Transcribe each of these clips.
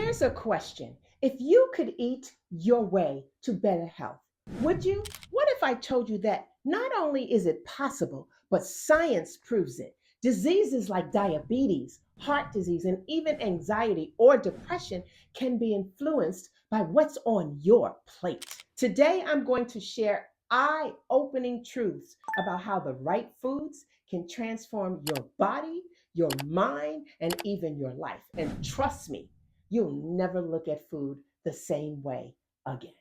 Here's a question. If you could eat your way to better health, would you? What if I told you that not only is it possible, but science proves it? Diseases like diabetes, heart disease, and even anxiety or depression can be influenced by what's on your plate. Today, I'm going to share eye opening truths about how the right foods can transform your body, your mind, and even your life. And trust me, you'll never look at food the same way again.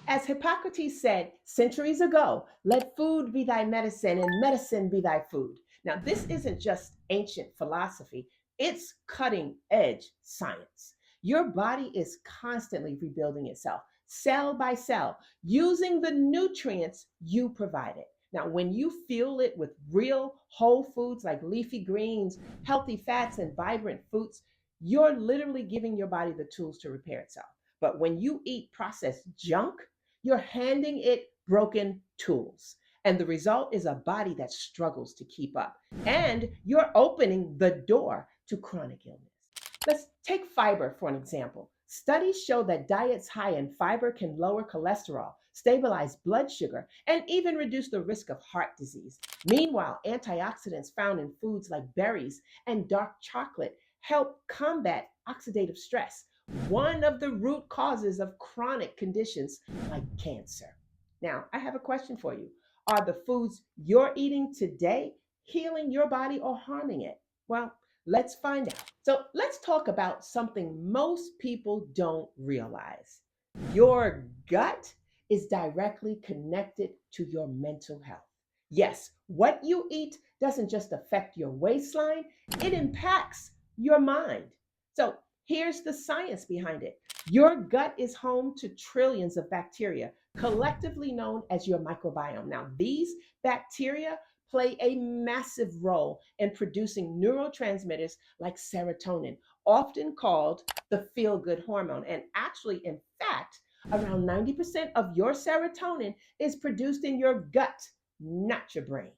As Hippocrates said centuries ago, let food be thy medicine and medicine be thy food. Now, this isn't just ancient philosophy, it's cutting edge science. Your body is constantly rebuilding itself, cell by cell, using the nutrients you provided. Now, when you fuel it with real whole foods like leafy greens, healthy fats, and vibrant fruits, you're literally giving your body the tools to repair itself. But when you eat processed junk, you're handing it broken tools. And the result is a body that struggles to keep up. And you're opening the door to chronic illness. Let's take fiber for an example. Studies show that diets high in fiber can lower cholesterol, stabilize blood sugar, and even reduce the risk of heart disease. Meanwhile, antioxidants found in foods like berries and dark chocolate help combat oxidative stress, one of the root causes of chronic conditions like cancer. Now, I have a question for you. Are the foods you're eating today healing your body or harming it? Well, let's find out. So, let's talk about something most people don't realize. Your gut is directly connected to your mental health. Yes, what you eat doesn't just affect your waistline, it impacts your mind. So, here's the science behind it. Your gut is home to trillions of bacteria, collectively known as your microbiome. Now, these bacteria play a massive role in producing neurotransmitters like serotonin, often called the feel good hormone. And actually, in fact, around 90% of your serotonin is produced in your gut, not your brain.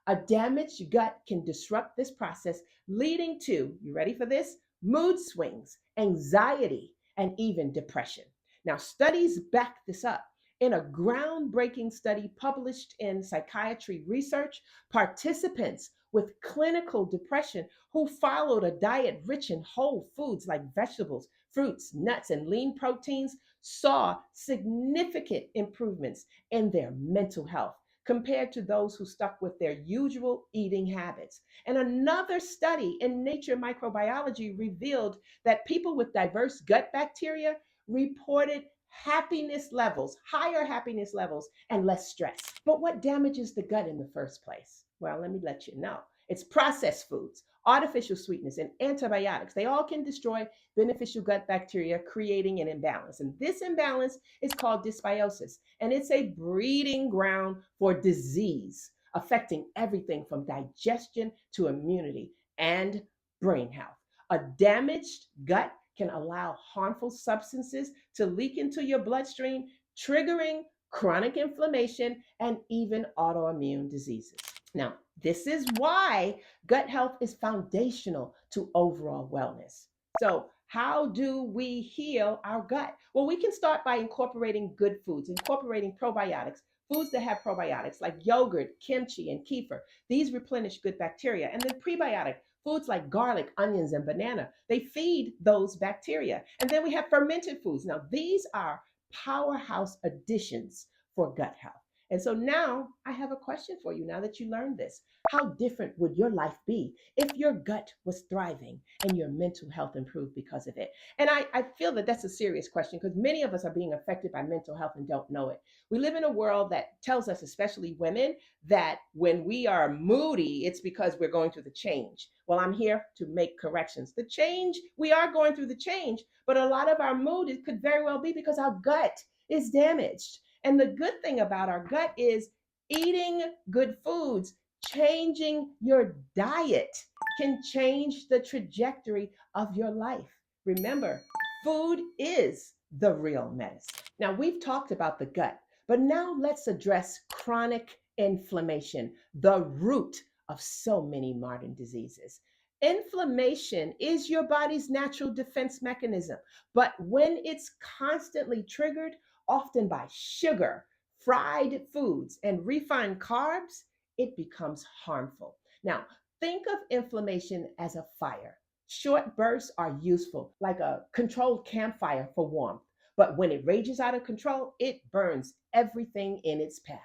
A damaged gut can disrupt this process, leading to, you ready for this? Mood swings, anxiety, and even depression. Now, studies back this up. In a groundbreaking study published in Psychiatry Research, participants with clinical depression who followed a diet rich in whole foods like vegetables, fruits, nuts, and lean proteins saw significant improvements in their mental health compared to those who stuck with their usual eating habits. And another study in Nature Microbiology revealed that people with diverse gut bacteria reported happiness levels, higher happiness levels, and less stress. But what damages the gut in the first place? Well, let me let you know. It's processed foods, artificial sweetness, and antibiotics. They all can destroy beneficial gut bacteria, creating an imbalance. And this imbalance is called dysbiosis, and it's a breeding ground for disease, affecting everything from digestion to immunity and brain health. A damaged gut can allow harmful substances to leak into your bloodstream, triggering chronic inflammation and even autoimmune diseases. Now, this is why gut health is foundational to overall wellness. So, how do we heal our gut? Well, we can start by incorporating good foods, incorporating probiotics, foods that have probiotics like yogurt, kimchi, and kefir. These replenish good bacteria. And then prebiotic foods like garlic, onions, and banana. They feed those bacteria. And then we have fermented foods. Now, these are powerhouse additions for gut health. And so now I have a question for you now that you learned this. How different would your life be if your gut was thriving and your mental health improved because of it? And I feel that that's a serious question because many of us are being affected by mental health and don't know it. We live in a world that tells us, especially women, that when we are moody, it's because we're going through the change. Well, I'm here to make corrections. The change, we are going through the change, but a lot of our mood it could very well be because our gut is damaged. And the good thing about our gut is eating good foods, changing your diet can change the trajectory of your life. Remember, food is the real medicine. Now, we've talked about the gut, but now let's address chronic inflammation, the root of so many modern diseases. Inflammation is your body's natural defense mechanism, but when it's constantly triggered, often by sugar, fried foods, and refined carbs, it becomes harmful. Now, think of inflammation as a fire. Short bursts are useful, like a controlled campfire for warmth. But when it rages out of control, it burns everything in its path.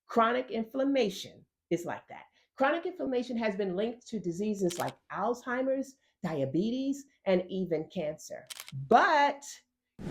Chronic inflammation is like that. Chronic inflammation has been linked to diseases like Alzheimer's, diabetes, and even cancer. But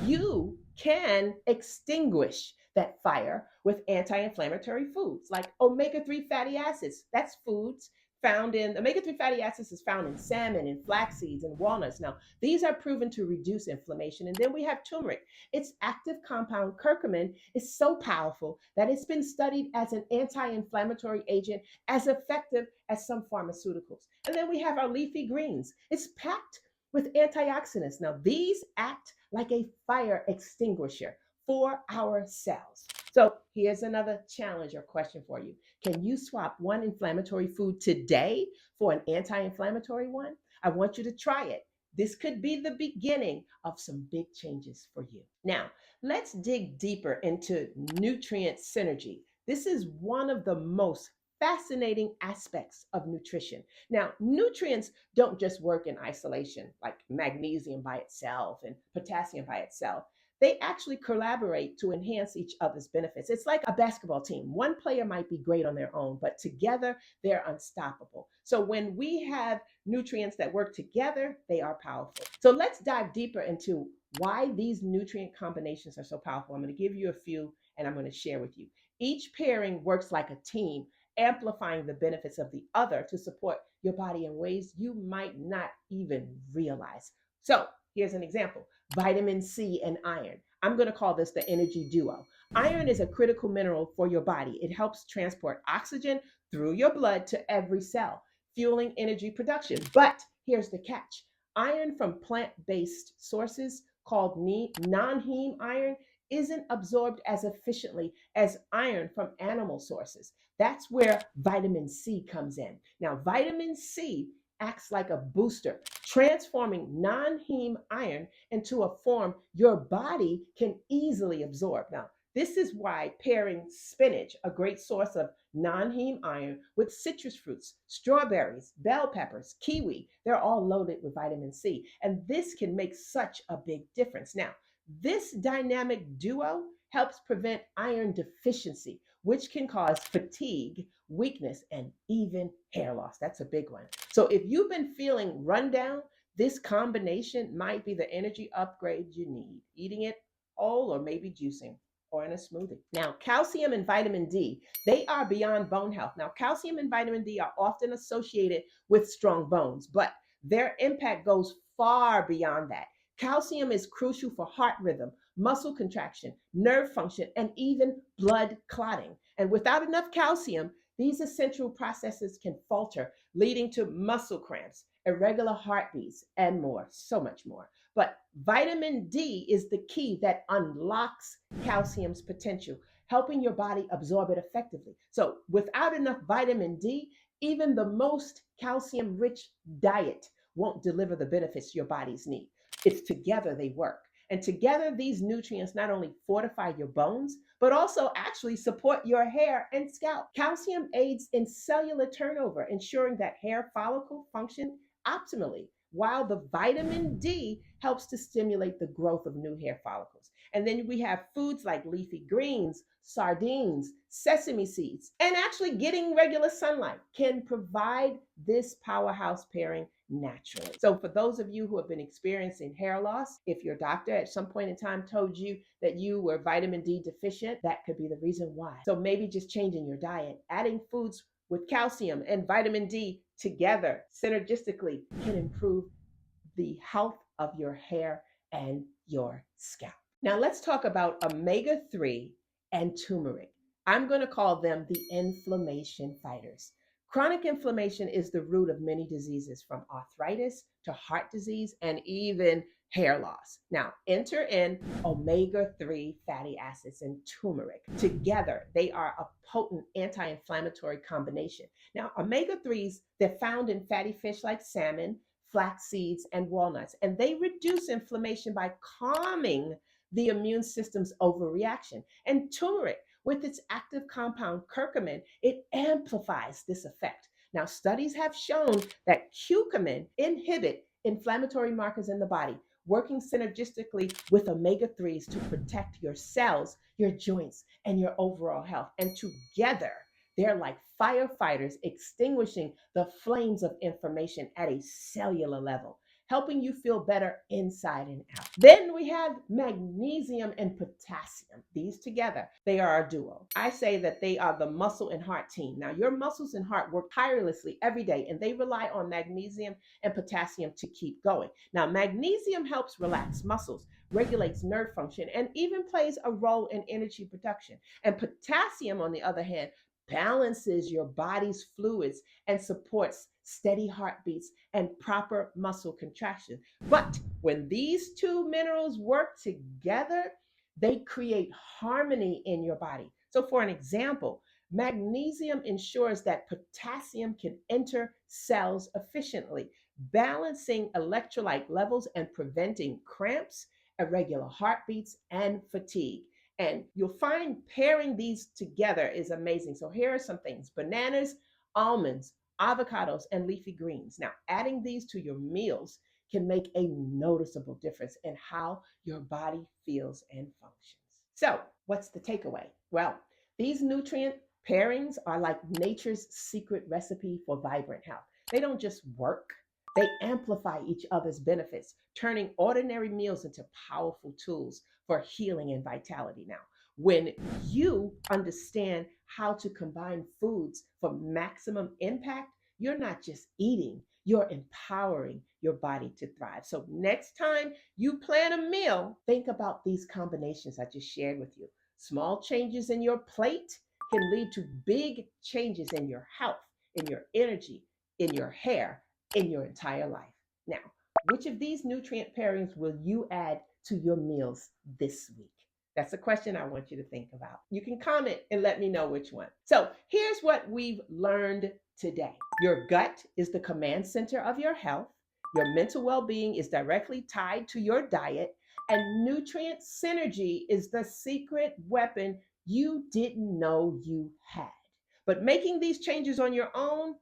you can extinguish that fire with anti-inflammatory foods like omega-3 fatty acids. That's foods found in omega-3 fatty acids is found in salmon and flax seeds and walnuts. Now, these are proven to reduce inflammation. And then we have turmeric. Its active compound curcumin is so powerful that it's been studied as an anti-inflammatory agent as effective as some pharmaceuticals. And then we have our leafy greens. It's packed with antioxidants. Now, these act like a fire extinguisher for our cells. So here's another challenge or question for you. Can you swap one inflammatory food today for an anti-inflammatory one? I want you to try it. This could be the beginning of some big changes for you. Now, let's dig deeper into nutrient synergy. This is one of the most fascinating aspects of nutrition. Now, nutrients don't just work in isolation, like magnesium by itself and potassium by itself. They actually collaborate to enhance each other's benefits. It's like a basketball team. One player might be great on their own, but together they're unstoppable. So when we have nutrients that work together, they are powerful. So let's dive deeper into why these nutrient combinations are so powerful. I'm going to give you a few and I'm going to share with you. Each pairing works like a team, amplifying the benefits of the other to support your body in ways you might not even realize. So here's an example: vitamin C and iron. I'm going to call this the energy duo. Iron is a critical mineral for your body. It helps transport oxygen through your blood to every cell, fueling energy production. But here's the catch: iron from plant based sources called non heme iron isn't absorbed as efficiently as iron from animal sources. That's where vitamin C comes in. Now, vitamin C acts like a booster, transforming non heme iron into a form your body can easily absorb. Now, this is why pairing spinach, a great source of non heme iron, with citrus fruits, strawberries, bell peppers, kiwi, they're all loaded with vitamin C. And this can make such a big difference. Now, this dynamic duo helps prevent iron deficiency, which can cause fatigue, weakness, and even hair loss. That's a big one. So if you've been feeling run down, this combination might be the energy upgrade you need. Eating it whole or maybe juicing or in a smoothie. Now, calcium and vitamin D, they are beyond bone health. Now, calcium and vitamin D are often associated with strong bones, but their impact goes far beyond that. Calcium is crucial for heart rhythm, muscle contraction, nerve function, and even blood clotting. And without enough calcium, these essential processes can falter, leading to muscle cramps, irregular heartbeats, and more, so much more. But vitamin D is the key that unlocks calcium's potential, helping your body absorb it effectively. So without enough vitamin D, even the most calcium rich diet won't deliver the benefits your bodies need. It's together they work. And together, these nutrients not only fortify your bones, but also actually support your hair and scalp. Calcium aids in cellular turnover, ensuring that hair follicle function optimally, while the vitamin D helps to stimulate the growth of new hair follicles. And then we have foods like leafy greens, sardines, sesame seeds, and actually getting regular sunlight can provide this powerhouse pairing naturally. So for those of you who have been experiencing hair loss, if your doctor at some point in time told you that you were vitamin D deficient, that could be the reason why. So maybe just changing your diet, adding foods with calcium and vitamin D together synergistically can improve the health of your hair and your scalp. Now let's talk about omega-3 and turmeric. I'm going to call them the inflammation fighters. Chronic inflammation is the root of many diseases, from arthritis to heart disease and even hair loss. Now, enter in omega-3 fatty acids and turmeric. Together, they are a potent anti-inflammatory combination. Now, omega-3s, they're found in fatty fish like salmon, flax seeds, and walnuts, and they reduce inflammation by calming the immune system's overreaction. And turmeric, with its active compound curcumin, it amplifies this effect. Now, studies have shown that curcumin inhibit inflammatory markers in the body, working synergistically with omega-3s to protect your cells, your joints, and your overall health. And together, they're like firefighters extinguishing the flames of inflammation at a cellular level, helping you feel better inside and out. Then we have magnesium and potassium. These together, they are a duo. I say that they are the muscle and heart team. Now, your muscles and heart work tirelessly every day, and they rely on magnesium and potassium to keep going. Now, magnesium helps relax muscles, regulates nerve function, and even plays a role in energy production. And potassium, on the other hand, balances your body's fluids and supports steady heartbeats and proper muscle contraction. But when these two minerals work together, they create harmony in your body. So, for an example, magnesium ensures that potassium can enter cells efficiently, balancing electrolyte levels and preventing cramps, irregular heartbeats, and fatigue. And you'll find pairing these together is amazing. So here are some things: bananas, almonds, avocados, and leafy greens. Now, adding these to your meals can make a noticeable difference in how your body feels and functions. So, what's the takeaway? Well, these nutrient pairings are like nature's secret recipe for vibrant health. They don't just work, they amplify each other's benefits, turning ordinary meals into powerful tools for healing and vitality. Now, when you understand how to combine foods for maximum impact, you're not just eating, you're empowering your body to thrive. So, next time you plan a meal, think about these combinations I just shared with you. Small changes in your plate can lead to big changes in your health, in your energy, in your hair, in your entire life. Now, which of these nutrient pairings will you add to your meals this week? That's a question I want you to think about. You can comment and let me know which one. So, here's what we've learned today. Your gut is the command center of your health. Your mental well being is directly tied to your diet. And nutrient synergy is the secret weapon you didn't know you had. But making these changes on your own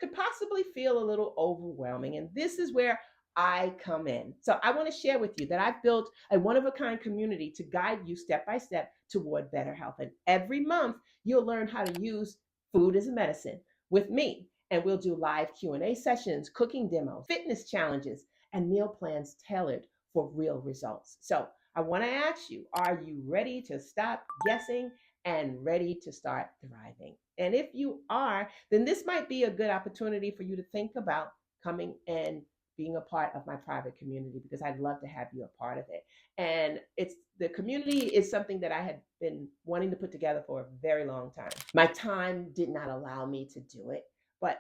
could possibly feel a little overwhelming. And this is where I come in. So I want to share with you that I've built a one-of-a-kind community to guide you step by step toward better health. And every month, you'll learn how to use food as a medicine with me. And we'll do live Q&A sessions, cooking demos, fitness challenges, and meal plans tailored for real results. So I want to ask you, are you ready to stop guessing and ready to start thriving? And if you are, then this might be a good opportunity for you to think about coming and being a part of my private community, because I'd love to have you a part of it. And it's the community is something that I had been wanting to put together for a very long time. My time did not allow me to do it, but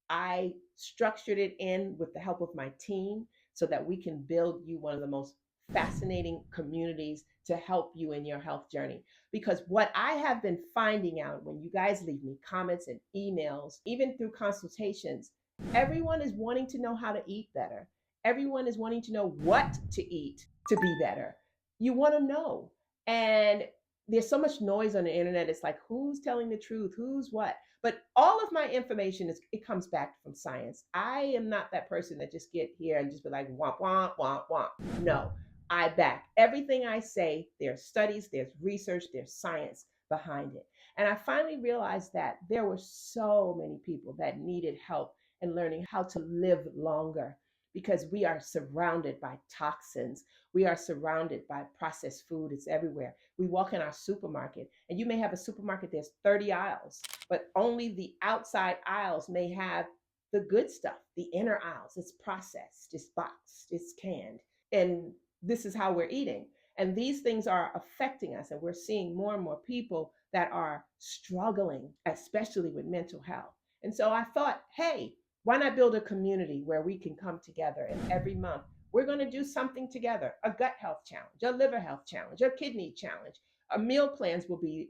I structured it in with the help of my team so that we can build you one of the most fascinating communities to help you in your health journey. Because what I have been finding out when you guys leave me comments and emails, even through consultations, everyone is wanting to know how to eat better. Everyone is wanting to know what to eat to be better. You want to know. And there's so much noise on the internet. It's like, who's telling the truth? Who's what? But all of my information it comes back from science. I am not that person that just get here and just be like, womp, womp, womp, womp. No, I back everything I say. There's studies, there's research, there's science behind it. And I finally realized that there were so many people that needed help in learning how to live longer, because we are surrounded by toxins. We are surrounded by processed food. It's everywhere. We walk in our supermarket, and you may have a supermarket, there's 30 aisles, but only the outside aisles may have the good stuff. The inner aisles, it's processed, it's boxed, it's canned. And this is how we're eating. And these things are affecting us. And we're seeing more and more people that are struggling, especially with mental health. And so I thought, hey, why not build a community where we can come together, and every month We're going to do something together, a gut health challenge, a liver health challenge, a kidney challenge. Meal plans will be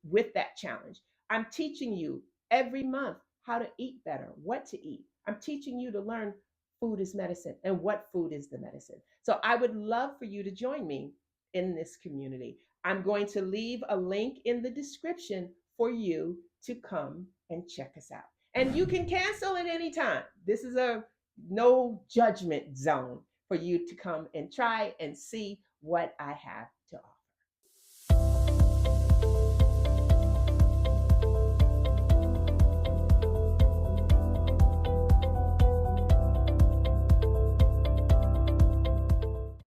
with that challenge. I'm teaching you every month how to eat better, what to eat. I'm teaching you to learn food is medicine and what food is the medicine. So I would love for you to join me in this community. I'm going to leave a link in the description for you to come and check us out. And you can cancel at any time. This is a no judgment zone for you to come and try and see what I have